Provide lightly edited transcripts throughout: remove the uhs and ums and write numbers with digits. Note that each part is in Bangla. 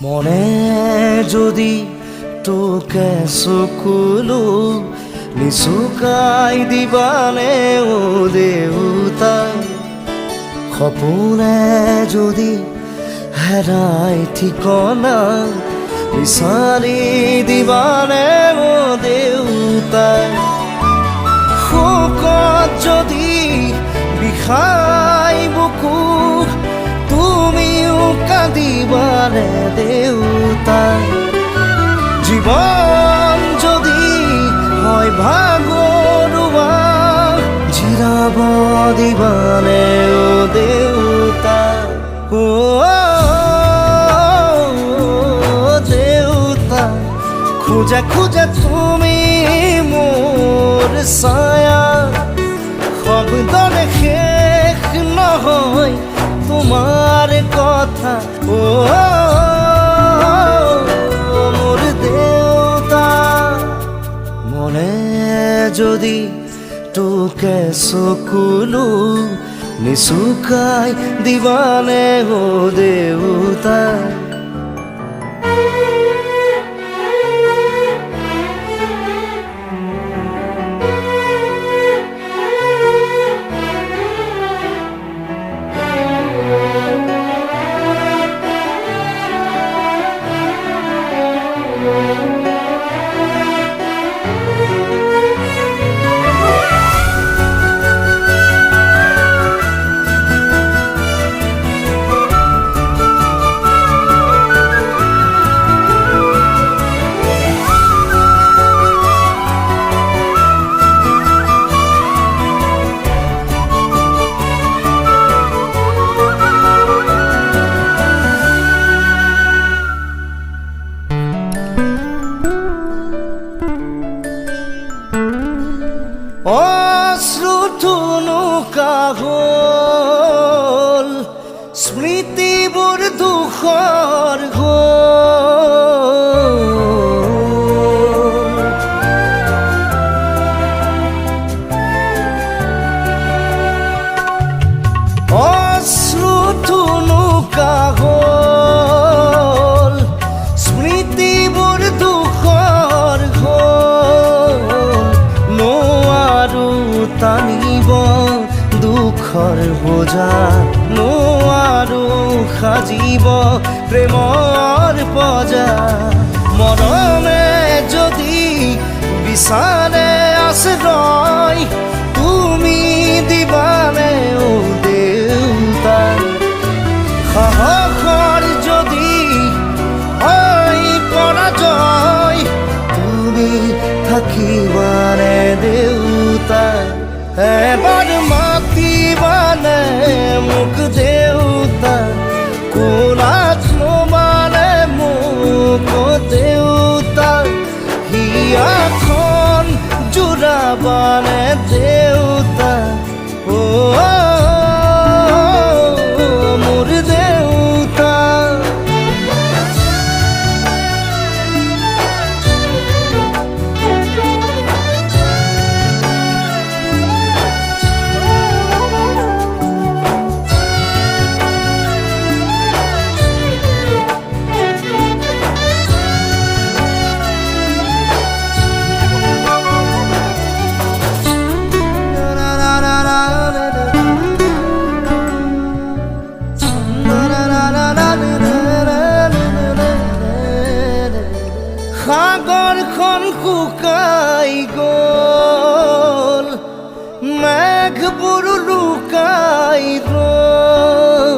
মনে যদি তোকে চকুলো নিচুকাই দিবানে ও দেউতা, সপোনে যদি হেৰাই ঠিকনা বিচাৰি দিবানে ও দেউতা, শোকত যদি বিষাই বুকু তুমিও কাঁদিবানে দেউতা, জীৱন যদি হয় ভাগৰুৱা জিৰাব দিবানে ও দেউতা, ও দেউতা, খোজা খোজা তুমি মোৰ ছায়া, শব্দৰে শেষ নহয় তোমার কথা, ও মোর দেউতা। মনে যদি তোকে চকুলো নিচুকাই দিবানে ও দেউতা, অশ্ৰুথুনুকা হ'ল স্মৃতিবোৰ দুখৰ হ'ল, অশ্ৰুথুনুকা হ'ল স্মৃতিবোৰ দুখৰ হ'ল, টানিব দুখৰ বোজা, নোৱাৰো সাজিব প্ৰেমৰ পজা, মৰমে যদি বিচাৰে আশ্ৰয় তুমি দিবানে ও দেউতা, সাহসৰ যদি হয় পৰাজয় তুমি থাকিবানে দেউতা, এবাৰ মাতিবানে মোক দেউতা, কোলাত ল'বানে মোক দেউতা, হিয়াখন জোৰাবানে দেউতা, ও মোৰ দেউতা। সাগৰখন শুকাই গ'ল, মেঘবোৰ লুকাই গ'ল,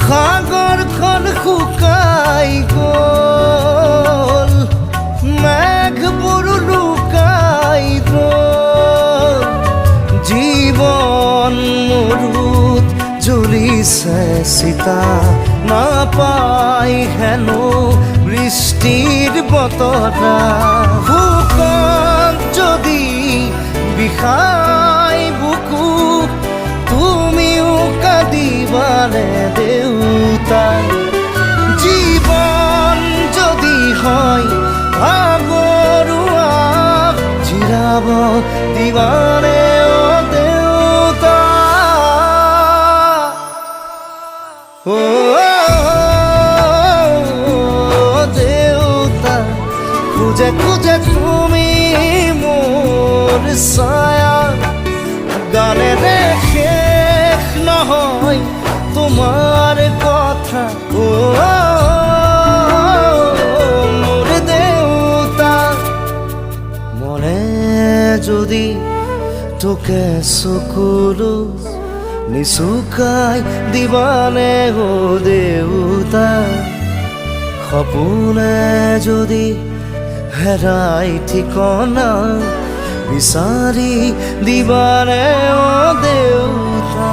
সাগৰখন শুকাই গ'ল, মেঘবোৰ লুকাই গ'ল, জীৱন মৰুত জ্বলিছে চিতা, নাপাই হেনো বৃষ্টিৰ বতৰা, শুকত যদি বিষাই বুকু তুমিও কাঁদিবানে দেউতা, জীৱন যদি হয় ভাগৰুৱা জিৰাব দিবানে ও দেউতা ও দেউতা খুঁজে খুঁজে তুমি মোর ছায়া গানে শেষ নহয় তোমার কথা ও মোর দেউতা মনে যদি তোকে চকুলো নিচুকাই দিবানে ও দেউতা সপোনে যদি হেৰাই ঠিকনা বিচাৰি দিবানে ও দেউতা